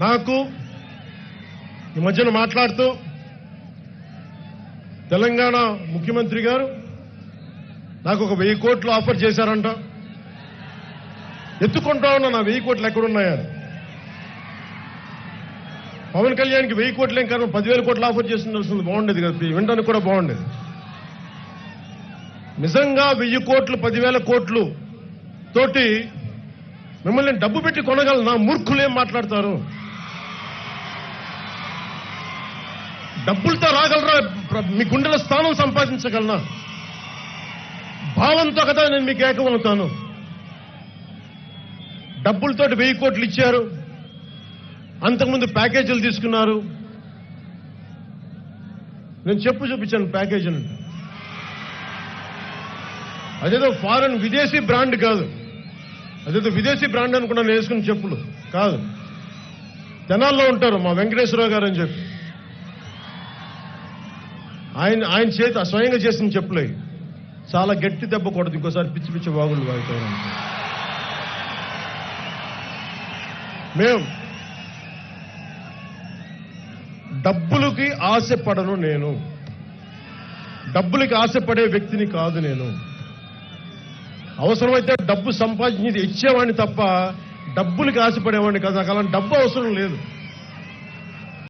నాకు ఈ మధ్యన మాట్లాడుతూ తెలంగాణ ముఖ్యమంత్రి గారు నాకు ఒక 1000 కోట్లు ఆఫర్ చేశారంట. ఎత్తుకుంటా ఉన్నా నా 1000 కోట్లు ఎక్కడున్నాయా? పవన్ కళ్యాణ్కి 1000 కోట్లు ఏం కారణం 10,000 కోట్లు ఆఫర్ చేస్తుండాల్సింది బాగుండేది కదా, వినడానికి కూడా బాగుండేది. నిజంగా 1000 కోట్లు 10,000 కోట్లు తోటి మిమ్మల్ని డబ్బు పెట్టి కొనగలనా? మూర్ఖులు ఏం మాట్లాడతారు? డబ్బులతో రాగలరా? మీ గుండెల స్థానం సంపాదించగలనా? భావంతో కదా నేను మీకు ఏకమవుతాను. డబ్బులతోటి 1000 కోట్లు ఇచ్చారు, అంతకుముందు ప్యాకేజీలు తీసుకున్నారు. నేను చూపించాను ప్యాకేజీలు. అదేదో ఫారెన్ విదేశీ బ్రాండ్ కాదు, అదేదో విదేశీ బ్రాండ్ అనుకున్నా నేను వేసుకున్న చెప్పులు కాదు. తెనాల్లో ఉంటారు మా వెంకటేశ్వరరావు గారు అని చెప్పి, ఆయన చేతి స్వయంగా చేసిన చెప్పులే. చాలా గట్టి దెబ్బ కొడదు ఇంకోసారి పిచ్చి పిచ్చి బాగుళ్ళు వాగుతారు. మేము డబ్బులకి ఆశపడను, నేను డబ్బులకి ఆశపడే వ్యక్తిని కాదు. నేను అవసరమైతే డబ్బు సంపాదించి ఇచ్చేవాడిని తప్ప డబ్బులకి ఆశపడేవాడిని కాదు. నాకు అలాంటి డబ్బు అవసరం లేదు.